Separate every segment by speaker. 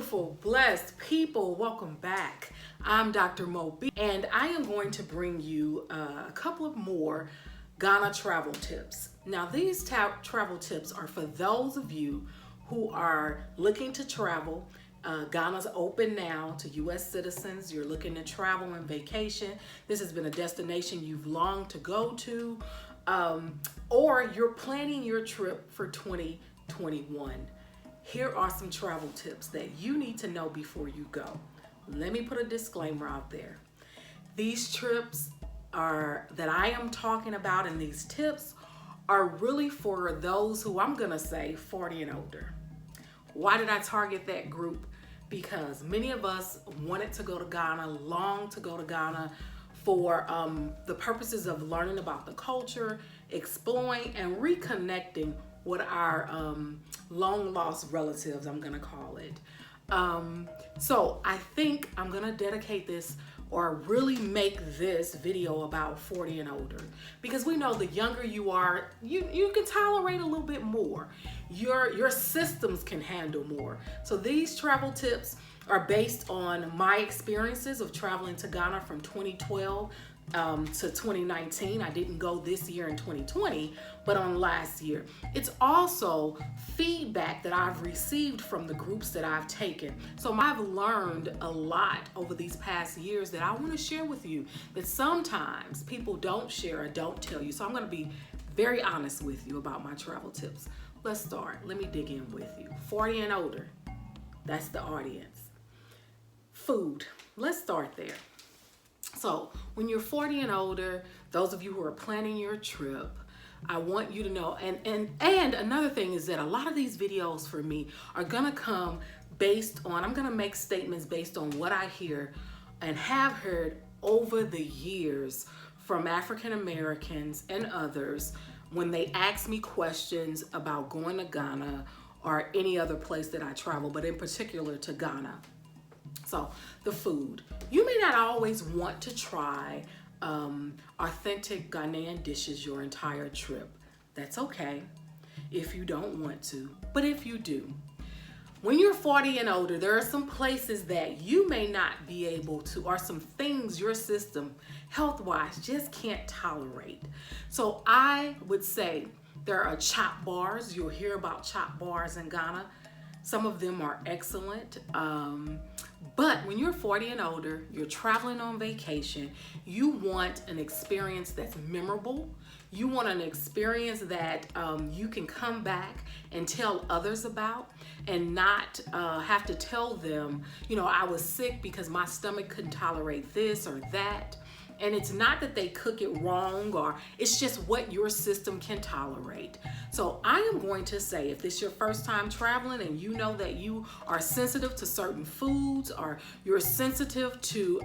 Speaker 1: Beautiful, blessed people, welcome back. I'm Dr. Moby, and I am going to bring you a couple of more Ghana travel tips. Now, these travel tips are for those of you who are looking to travel. Ghana's open now to U.S. citizens. You're looking to travel and vacation. This has been a destination you've longed to go to, or you're planning your trip for 2021. Here are some travel tips that you need to know before you go. Let me put a disclaimer out there. These trips that I am talking about, and these tips are really for those who, I'm gonna say, 40 and older. Why did I target that group? Because many of us wanted to go to Ghana, long to go to Ghana for the purposes of learning about the culture, exploring and reconnecting with our long lost relatives, I'm gonna call it. So I think I'm gonna dedicate this or really make this video about 40 and older, because we know the younger you are, you can tolerate a little bit more. Your systems can handle more. So these travel tips are based on my experiences of traveling to Ghana from 2012 to 2019. I didn't go this year in 2020, but on last year. It's also feedback that I've received from the groups that I've taken. So I've learned a lot over these past years that I want to share with you that sometimes people don't share or don't tell you. So I'm going to be very honest with you about my travel tips. Let's start. Let me dig in with you. 40 and older, that's the audience. Food, let's start there. So when you're 40 and older, those of you who are planning your trip, I want you to know, and another thing is that a lot of these videos for me are gonna come based on, I'm gonna make statements based on what I hear and have heard over the years from African Americans and others when they ask me questions about going to Ghana or any other place that I travel, but in particular to Ghana. So the food, you may not always want to try authentic Ghanaian dishes your entire trip. That's okay if you don't want to, but if you do, when you're 40 and older, there are some places that you may not be able to, or some things your system health-wise just can't tolerate. So I would say there are chop bars. You'll hear about chop bars in Ghana. Some of them are excellent. But when you're 40 and older, you're traveling on vacation, you want an experience that's memorable. You want an experience that you can come back and tell others about, and not have to tell them, you know, I was sick because my stomach couldn't tolerate this or that. And it's not that they cook it wrong, or it's just what your system can tolerate. So I am going to say, if this is your first time traveling and you know that you are sensitive to certain foods, or you're sensitive to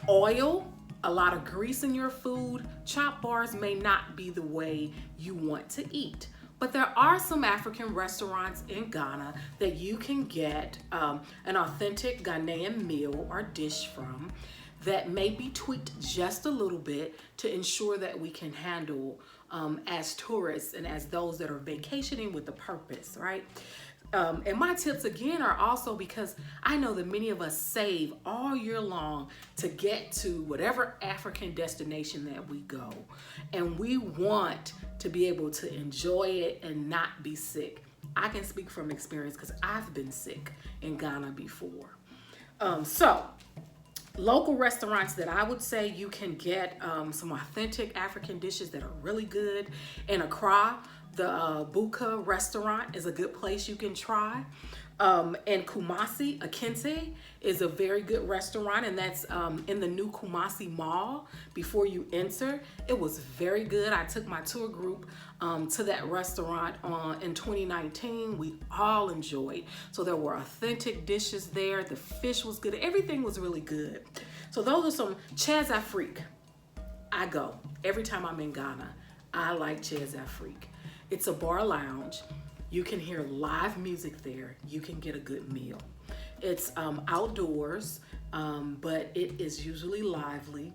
Speaker 1: oil, a lot of grease in your food, chop bars may not be the way you want to eat. But there are some African restaurants in Ghana that you can get an authentic Ghanaian meal or dish from, that may be tweaked just a little bit to ensure that we can handle as tourists and as those that are vacationing with a purpose, right? And my tips again are also because I know that many of us save all year long to get to whatever African destination that we go. And we want to be able to enjoy it and not be sick. I can speak from experience because I've been sick in Ghana before. So local restaurants that I would say you can get some authentic African dishes that are really good. In Accra, the Buka restaurant is a good place you can try. In Kumasi, Akinte is a very good restaurant, and that's in the new Kumasi Mall before you enter. It was very good. I took my tour group to that restaurant in 2019. We all enjoyed. So there were authentic dishes there. The fish was good. Everything was really good. So those are some. Chez Afrique, I go every time I'm in Ghana. I like Chez Afrique. It's a bar lounge. You can hear live music there. You can get a good meal. It's outdoors, but it is usually lively.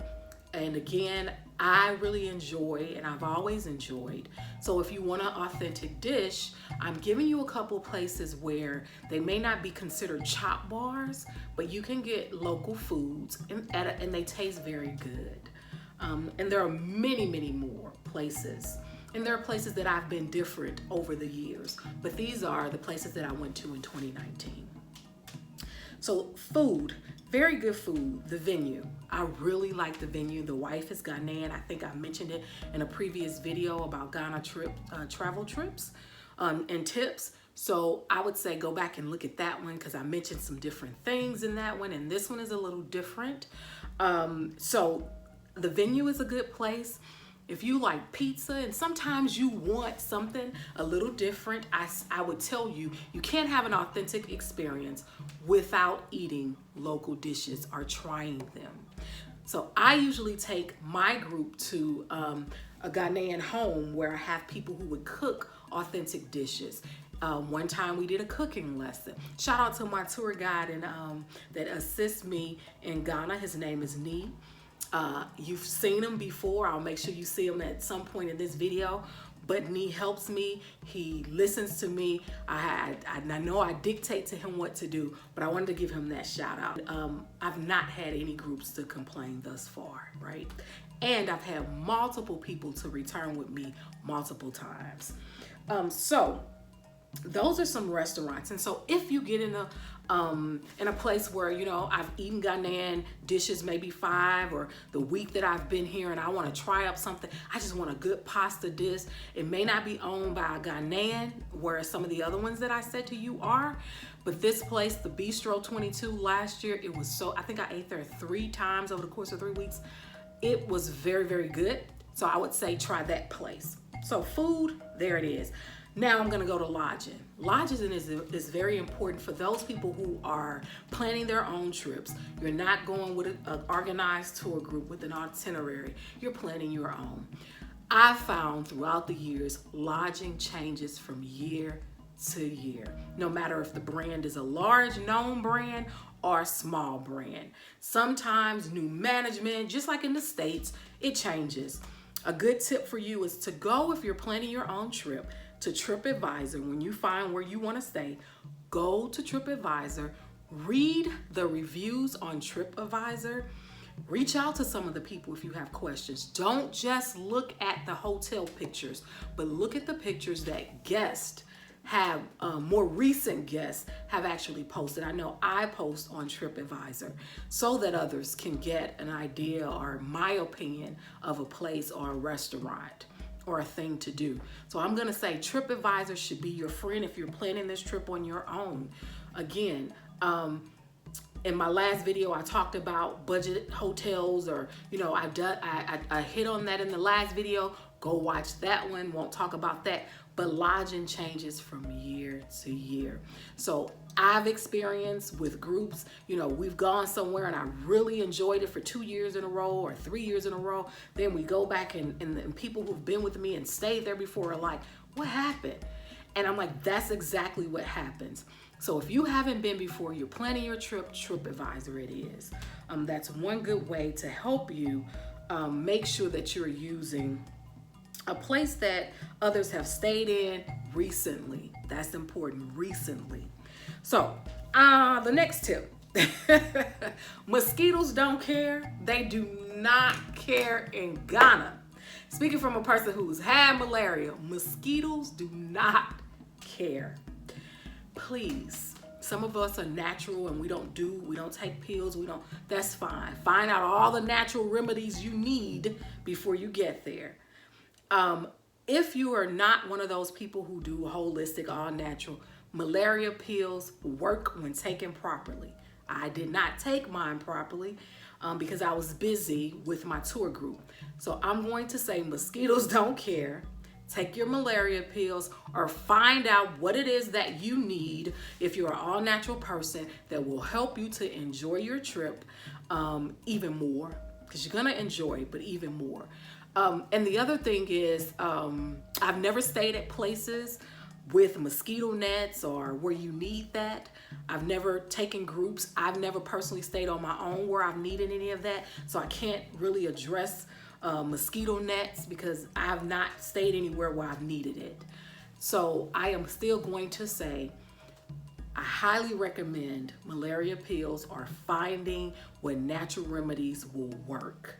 Speaker 1: And again, I really enjoy, and I've always enjoyed. So if you want an authentic dish, I'm giving you a couple places where they may not be considered chop bars, but you can get local foods and they taste very good. And there are many, many more places. And there are places that I've been different over the years, but these are the places that I went to in 2019. So food, very good food. The venue, I really like the venue. The wife is Ghanaian. I think I mentioned it in a previous video about Ghana travel trips and tips. So I would say go back and look at that one because I mentioned some different things in that one, and this one is a little different. So the venue is a good place. If you like pizza and sometimes you want something a little different, I would tell you, you can't have an authentic experience without eating local dishes or trying them. So I usually take my group to a Ghanaian home where I have people who would cook authentic dishes. One time we did a cooking lesson. Shout out to my tour guide and that assists me in Ghana. His name is Nee. You've seen him before. I'll make sure you see him at some point in this video. But Nee helps me. He listens to me. I know I dictate to him what to do, but I wanted to give him that shout out. I've not had any groups to complain thus far, right? And I've had multiple people to return with me multiple times. So those are some restaurants. And so if you get in a place where, you know, I've eaten Ghanaian dishes, maybe 5, or the week that I've been here and I want to try up something, I just want a good pasta dish. It may not be owned by a Ghanaian, whereas some of the other ones that I said to you are, but this place, the Bistro 22, last year, it was so, I think I ate there 3 times over the course of 3 weeks. It was very, very good. So I would say try that place. So food, there it is. Now I'm gonna go to lodging. Lodging is very important for those people who are planning their own trips. You're not going with an organized tour group with an itinerary. You're planning your own. I found throughout the years, lodging changes from year to year. No matter if the brand is a large known brand or a small brand. Sometimes new management, just like in the States, it changes. A good tip for you is to go, if you're planning your own trip, to TripAdvisor. When you find where you want to stay, go to TripAdvisor, read the reviews on TripAdvisor, reach out to some of the people if you have questions. Don't just look at the hotel pictures, but look at the pictures that guests have, more recent guests have actually posted. I know I post on TripAdvisor so that others can get an idea or my opinion of a place or a restaurant or a thing to do. So I'm gonna say TripAdvisor should be your friend if you're planning this trip on your own. Again, in my last video, I talked about budget hotels, or, you know, I hit on that in the last video. Go watch that one, won't talk about that. But lodging changes from year to year. So I've experienced with groups, you know, we've gone somewhere and I really enjoyed it for 2 years in a row or 3 years in a row. Then we go back and people who've been with me and stayed there before are like, what happened? And I'm like, that's exactly what happens. So if you haven't been before, you're planning your trip, TripAdvisor it is. That's one good way to help you make sure that you're using a place that others have stayed in recently. That's important, recently. So the next tip, mosquitoes don't care. They do not care in Ghana. Speaking from a person who's had malaria, mosquitoes do not care. Please, some of us are natural and we don't take pills, that's fine. Find out all the natural remedies you need before you get there. If you are not one of those people who do holistic, all natural, malaria pills work when taken properly. I did not take mine properly because I was busy with my tour group. So I'm going to say mosquitoes don't care. Take your malaria pills or find out what it is that you need if you're an all natural person that will help you to enjoy your trip even more, because you're gonna enjoy it, but even more. And the other thing is, I've never stayed at places with mosquito nets or where you need that. I've never taken groups. I've never personally stayed on my own where I've needed any of that. So I can't really address mosquito nets, because I have not stayed anywhere where I've needed it. So I am still going to say I highly recommend malaria pills or finding what natural remedies will work.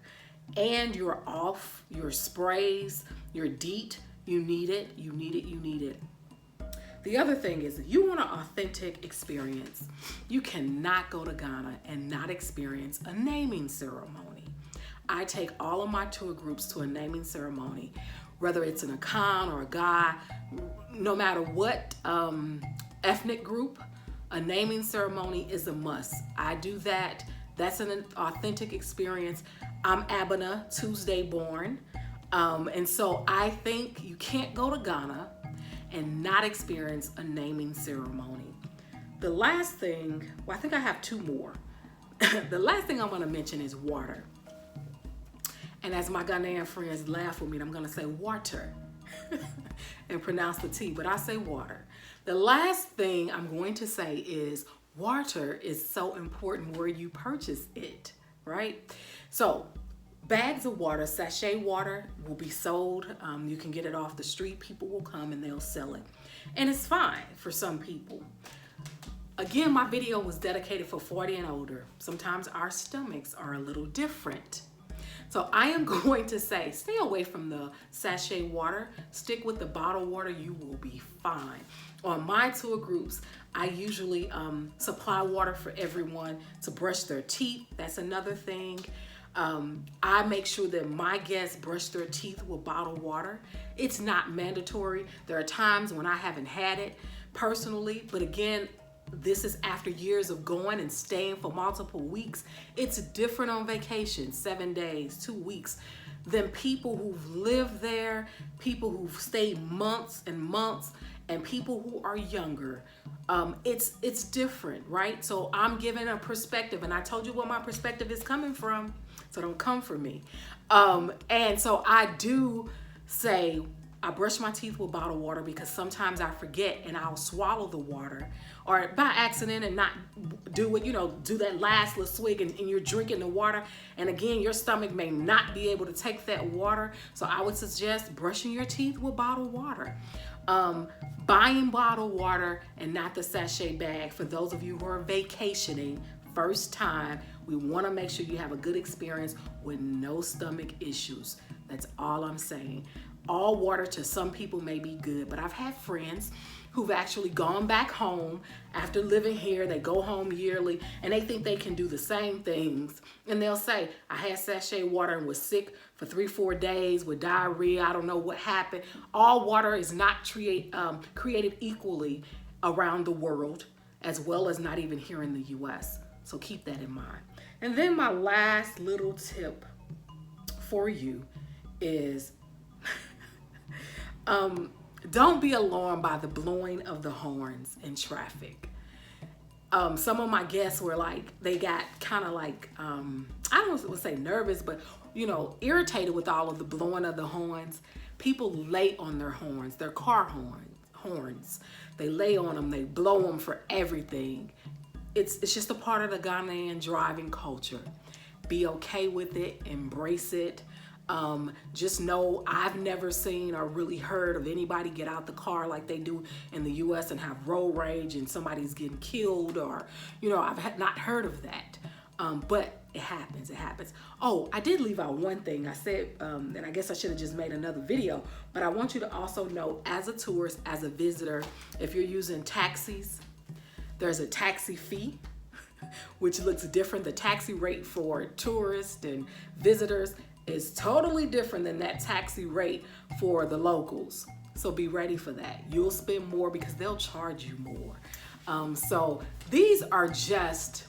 Speaker 1: And your off, your sprays, your DEET, you need it, you need it, you need it. The other thing is, if you want an authentic experience, you cannot go to Ghana and not experience a naming ceremony. I take all of my tour groups to a naming ceremony, whether it's an Akan or a guy, no matter what ethnic group, a naming ceremony is a must. I do that. That's an authentic experience. I'm Abena, Tuesday born. And so I think you can't go to Ghana and not experience a naming ceremony. The last thing, well, I think I have two more. The last thing I'm gonna mention is water. And as my Ghanaian friends laugh with me, I'm gonna say water and pronounce the T, but I say water. The last thing I'm going to say is water is so important where you purchase it, right? So bags of water, sachet water will be sold. You can get it off the street. People will come and they'll sell it. And it's fine for some people. Again, my video was dedicated for 40 and older. Sometimes our stomachs are a little different. So I am going to say, stay away from the sachet water. Stick with the bottled water, you will be fine. On my tour groups, I usually supply water for everyone to brush their teeth. That's another thing. I make sure that my guests brush their teeth with bottled water. It's not mandatory. There are times when I haven't had it personally, but again, this is after years of going and staying for multiple weeks. It's different on vacation, 7 days, 2 weeks, than people who've lived there, people who've stayed months and months, and people who are younger. It's different, right? So I'm giving a perspective, and I told you where my perspective is coming from, so don't come for me. And so I do say, I brush my teeth with bottled water because sometimes I forget and I'll swallow the water or by accident and not do it, do that last little swig and you're drinking the water. And again, your stomach may not be able to take that water. So I would suggest brushing your teeth with bottled water. Buying bottled water and not the sachet bag. For those of you who are vacationing, first time, we want to make sure you have a good experience with no stomach issues. That's all I'm saying. All water to some people may be good, but I've had friends who've actually gone back home after living here. They go home yearly and they think they can do the same things. And they'll say, I had sachet water and was sick for 3-4 days with diarrhea. I don't know what happened. All water is not created equally around the world, as well as not even here in the US. So keep that in mind. And then my last little tip for you is don't be alarmed by the blowing of the horns in traffic. Some of my guests were like, they got kind of like, I don't want to say nervous, but irritated with all of the blowing of the horns. People lay on their horns, their car horns. They lay on them, they blow them for everything. It's just a part of the Ghanaian driving culture. Be okay with it, embrace it. Just know I've never seen or really heard of anybody get out the car like they do in the US and have road rage and somebody's getting killed, or I've not heard of that. But it happens, it happens. Oh, I did leave out one thing. I said, and I guess I should have just made another video, but I want you to also know, as a tourist, as a visitor, if you're using taxis, there's a taxi fee, which looks different. The taxi rate for tourists and visitors is totally different than that taxi rate for the locals. So be ready for that. You'll spend more because they'll charge you more. So these are just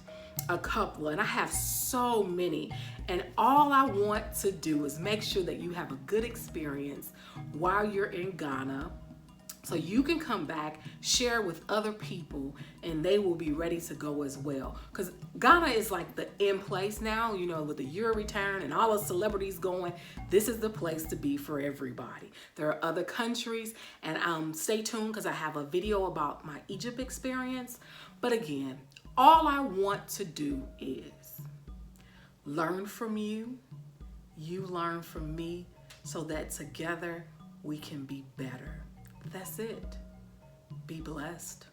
Speaker 1: a couple, and I have so many. And all I want to do is make sure that you have a good experience while you're in Ghana, so you can come back, share with other people, and they will be ready to go as well. Because Ghana is like the in place now, with the Euro return and all the celebrities going. This is the place to be for everybody. There are other countries, and stay tuned because I have a video about my Egypt experience. But again, all I want to do is learn from you, you learn from me, so that together we can be better. That's it. Be blessed.